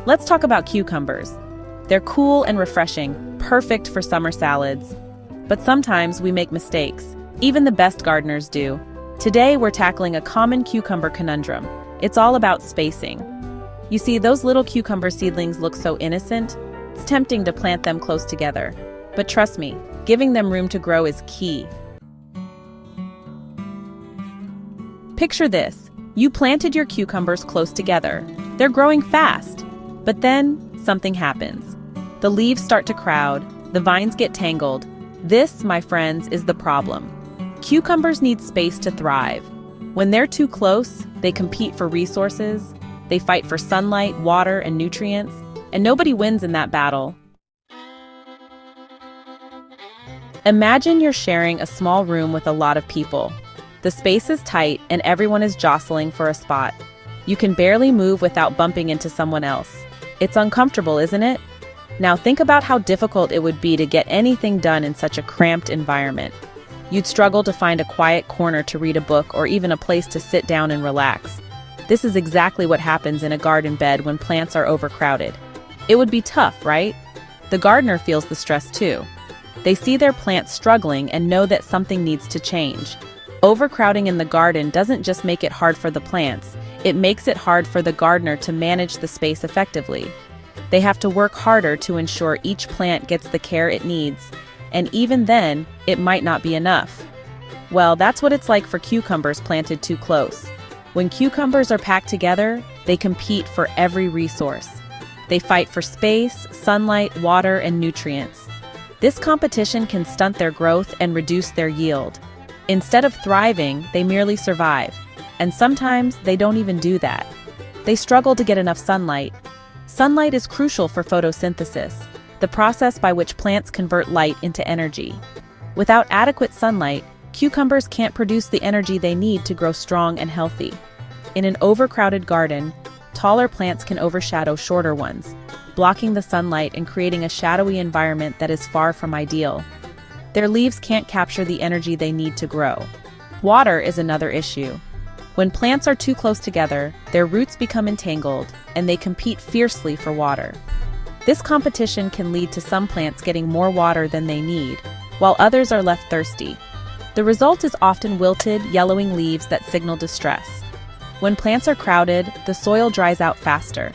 Let's talk about cucumbers. They're cool and refreshing, perfect for summer salads. But sometimes we make mistakes. Even the best gardeners do. Today we're tackling a common cucumber conundrum. It's all about spacing. You see, those little cucumber seedlings look so innocent. It's tempting to plant them close together. But trust me, giving them room to grow is key. Picture this. You planted your cucumbers close together. They're growing fast. But then, something happens. The leaves start to crowd, the vines get tangled. This, my friends, is the problem. Cucumbers need space to thrive. When they're too close, they compete for resources, they fight for sunlight, water, and nutrients, and nobody wins in that battle. Imagine you're sharing a small room with a lot of people. The space is tight and everyone is jostling for a spot. You can barely move without bumping into someone else. It's uncomfortable, isn't it? Now think about how difficult it would be to get anything done in such a cramped environment. You'd struggle to find a quiet corner to read a book or even a place to sit down and relax. This is exactly what happens in a garden bed when plants are overcrowded. It would be tough, right? The gardener feels the stress too. They see their plants struggling and know that something needs to change. Overcrowding in the garden doesn't just make it hard for the plants, it makes it hard for the gardener to manage the space effectively. They have to work harder to ensure each plant gets the care it needs, and even then, it might not be enough. Well, that's what it's like for cucumbers planted too close. When cucumbers are packed together, they compete for every resource. They fight for space, sunlight, water, and nutrients. This competition can stunt their growth and reduce their yield. Instead of thriving, they merely survive. And sometimes they don't even do that. They struggle to get enough sunlight. Sunlight is crucial for photosynthesis, the process by which plants convert light into energy. Without adequate sunlight, cucumbers can't produce the energy they need to grow strong and healthy. In an overcrowded garden, taller plants can overshadow shorter ones, blocking the sunlight and creating a shadowy environment that is far from ideal. Their leaves can't capture the energy they need to grow. Water is another issue. When plants are too close together, their roots become entangled, and they compete fiercely for water. This competition can lead to some plants getting more water than they need, while others are left thirsty. The result is often wilted, yellowing leaves that signal distress. When plants are crowded, the soil dries out faster.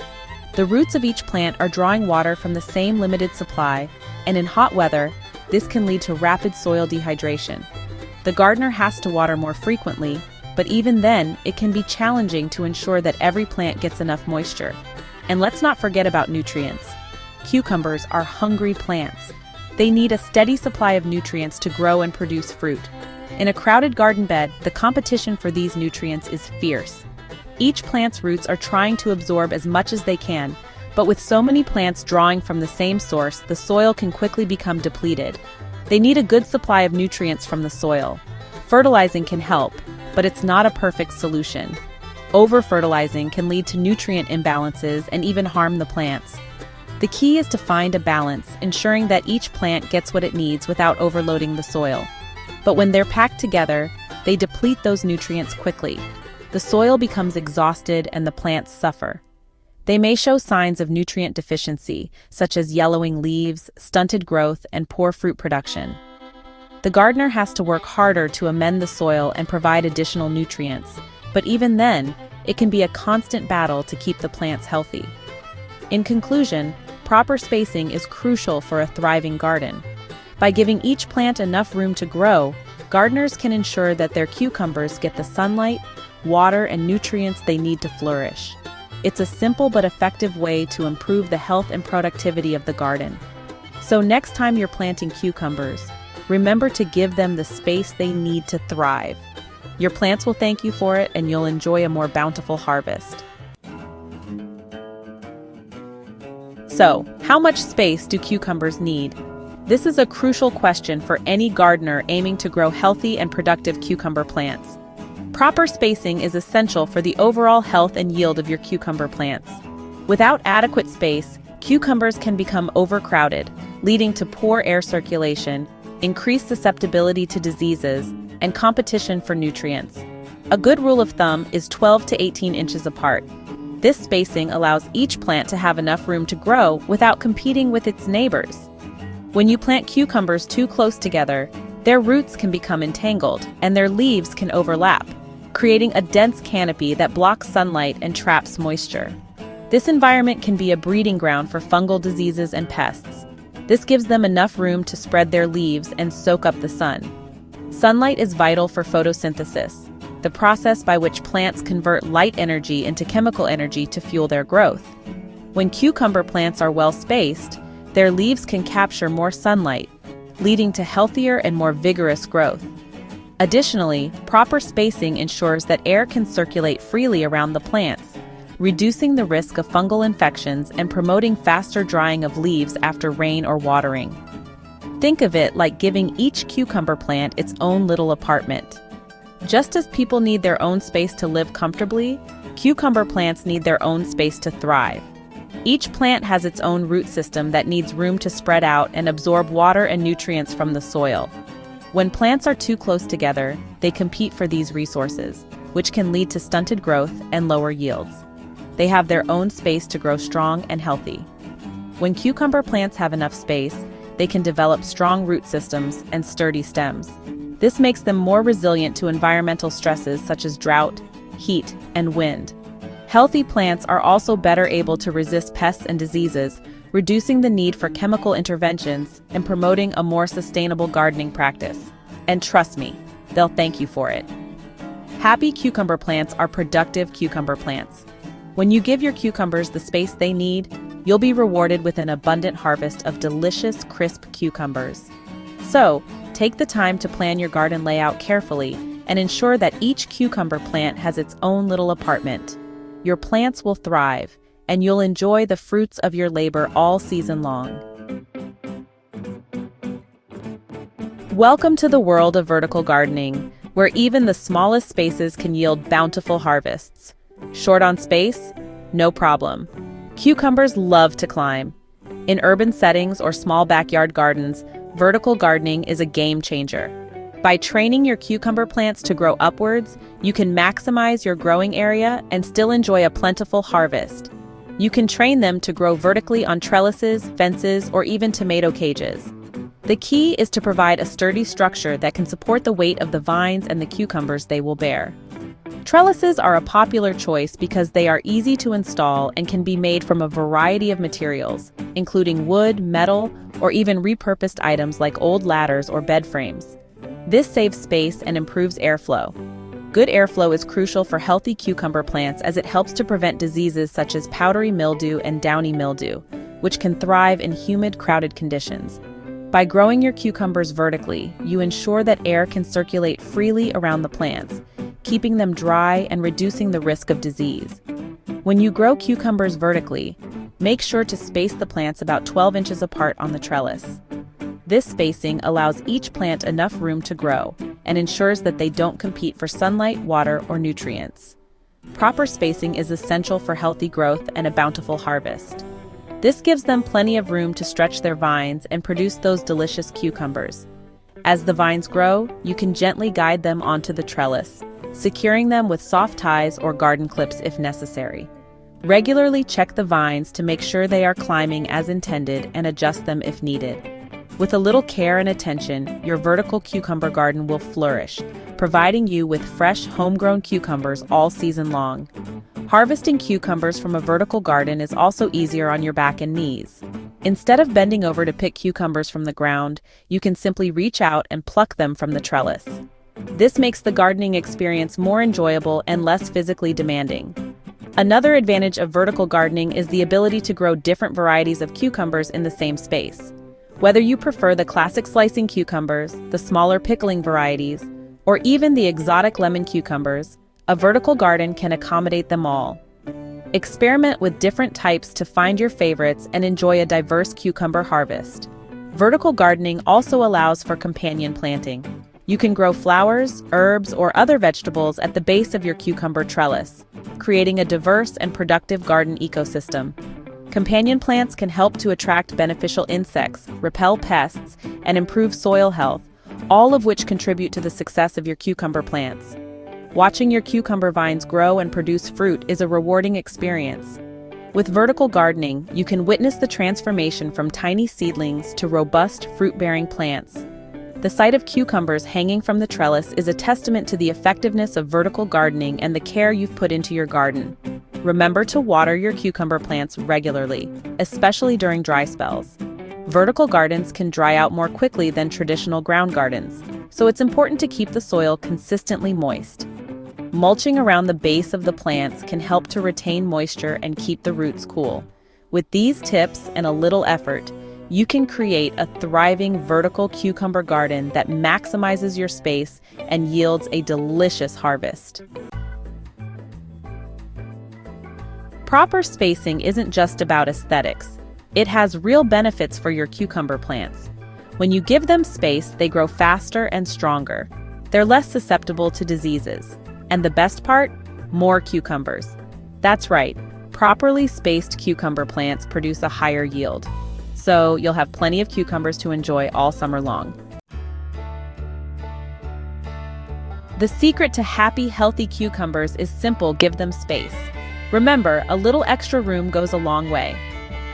The roots of each plant are drawing water from the same limited supply, and in hot weather, this can lead to rapid soil dehydration. The gardener has to water more frequently, but even then, it can be challenging to ensure that every plant gets enough moisture. And let's not forget about nutrients. Cucumbers are hungry plants. They need a steady supply of nutrients to grow and produce fruit. In a crowded garden bed, the competition for these nutrients is fierce. Each plant's roots are trying to absorb as much as they can, but with so many plants drawing from the same source, the soil can quickly become depleted. They need a good supply of nutrients from the soil. Fertilizing can help, but it's not a perfect solution. Over-fertilizing can lead to nutrient imbalances and even harm the plants. The key is to find a balance, ensuring that each plant gets what it needs without overloading the soil. But when they're packed together, they deplete those nutrients quickly. The soil becomes exhausted and the plants suffer. They may show signs of nutrient deficiency, such as yellowing leaves, stunted growth, and poor fruit production. The gardener has to work harder to amend the soil and provide additional nutrients, but even then, it can be a constant battle to keep the plants healthy. In conclusion, proper spacing is crucial for a thriving garden. By giving each plant enough room to grow, gardeners can ensure that their cucumbers get the sunlight, water, and nutrients they need to flourish. It's a simple but effective way to improve the health and productivity of the garden. So next time you're planting cucumbers, remember to give them the space they need to thrive. Your plants will thank you for it, and you'll enjoy a more bountiful harvest. So, how much space do cucumbers need? This is a crucial question for any gardener aiming to grow healthy and productive cucumber plants. Proper spacing is essential for the overall health and yield of your cucumber plants. Without adequate space, cucumbers can become overcrowded, leading to poor air circulation, increased susceptibility to diseases, and competition for nutrients. A good rule of thumb is 12 to 18 inches apart. This spacing allows each plant to have enough room to grow without competing with its neighbors. When you plant cucumbers too close together, their roots can become entangled and their leaves can overlap, creating a dense canopy that blocks sunlight and traps moisture. This environment can be a breeding ground for fungal diseases and pests. This gives them enough room to spread their leaves and soak up the sun. Sunlight is vital for photosynthesis, the process by which plants convert light energy into chemical energy to fuel their growth. When cucumber plants are well spaced, their leaves can capture more sunlight, leading to healthier and more vigorous growth. Additionally, proper spacing ensures that air can circulate freely around the plants, reducing the risk of fungal infections and promoting faster drying of leaves after rain or watering. Think of it like giving each cucumber plant its own little apartment. Just as people need their own space to live comfortably, cucumber plants need their own space to thrive. Each plant has its own root system that needs room to spread out and absorb water and nutrients from the soil. When plants are too close together, they compete for these resources, which can lead to stunted growth and lower yields. They have their own space to grow strong and healthy. When cucumber plants have enough space, they can develop strong root systems and sturdy stems. This makes them more resilient to environmental stresses such as drought, heat, and wind. Healthy plants are also better able to resist pests and diseases, reducing the need for chemical interventions and promoting a more sustainable gardening practice. And trust me, they'll thank you for it. Happy cucumber plants are productive cucumber plants. When you give your cucumbers the space they need, you'll be rewarded with an abundant harvest of delicious, crisp cucumbers. So, take the time to plan your garden layout carefully and ensure that each cucumber plant has its own little apartment. Your plants will thrive, and you'll enjoy the fruits of your labor all season long. Welcome to the world of vertical gardening, where even the smallest spaces can yield bountiful harvests. Short on space? No problem. Cucumbers love to climb. In urban settings or small backyard gardens, vertical gardening is a game changer. By training your cucumber plants to grow upwards, you can maximize your growing area and still enjoy a plentiful harvest. You can train them to grow vertically on trellises, fences, or even tomato cages. The key is to provide a sturdy structure that can support the weight of the vines and the cucumbers they will bear. Trellises are a popular choice because they are easy to install and can be made from a variety of materials, including wood, metal, or even repurposed items like old ladders or bed frames. This saves space and improves airflow. Good airflow is crucial for healthy cucumber plants as it helps to prevent diseases such as powdery mildew and downy mildew, which can thrive in humid, crowded conditions. By growing your cucumbers vertically, you ensure that air can circulate freely around the plants, keeping them dry and reducing the risk of disease. When you grow cucumbers vertically, make sure to space the plants about 12 inches apart on the trellis. This spacing allows each plant enough room to grow and ensures that they don't compete for sunlight, water, or nutrients. Proper spacing is essential for healthy growth and a bountiful harvest. This gives them plenty of room to stretch their vines and produce those delicious cucumbers. As the vines grow, you can gently guide them onto the trellis, securing them with soft ties or garden clips if necessary. Regularly check the vines to make sure they are climbing as intended and adjust them if needed. With a little care and attention, your vertical cucumber garden will flourish, providing you with fresh, homegrown cucumbers all season long. Harvesting cucumbers from a vertical garden is also easier on your back and knees. Instead of bending over to pick cucumbers from the ground, you can simply reach out and pluck them from the trellis. This makes the gardening experience more enjoyable and less physically demanding. Another advantage of vertical gardening is the ability to grow different varieties of cucumbers in the same space. Whether you prefer the classic slicing cucumbers, the smaller pickling varieties, or even the exotic lemon cucumbers, a vertical garden can accommodate them all. Experiment with different types to find your favorites and enjoy a diverse cucumber harvest. Vertical gardening also allows for companion planting. You can grow flowers, herbs, or other vegetables at the base of your cucumber trellis, creating a diverse and productive garden ecosystem. Companion plants can help to attract beneficial insects, repel pests, and improve soil health, all of which contribute to the success of your cucumber plants. Watching your cucumber vines grow and produce fruit is a rewarding experience. With vertical gardening, you can witness the transformation from tiny seedlings to robust fruit-bearing plants. The sight of cucumbers hanging from the trellis is a testament to the effectiveness of vertical gardening and the care you've put into your garden. Remember to water your cucumber plants regularly, especially during dry spells. Vertical gardens can dry out more quickly than traditional ground gardens, so it's important to keep the soil consistently moist. Mulching around the base of the plants can help to retain moisture and keep the roots cool. With these tips and a little effort, you can create a thriving vertical cucumber garden that maximizes your space and yields a delicious harvest. Proper spacing isn't just about aesthetics. It has real benefits for your cucumber plants. When you give them space, they grow faster and stronger. They're less susceptible to diseases. And the best part? More cucumbers. That's right, properly spaced cucumber plants produce a higher yield. So you'll have plenty of cucumbers to enjoy all summer long. The secret to happy, healthy cucumbers is simple: give them space. Remember, a little extra room goes a long way.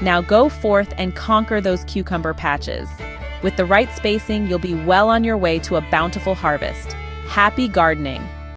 Now go forth and conquer those cucumber patches. With the right spacing, you'll be well on your way to a bountiful harvest. Happy gardening!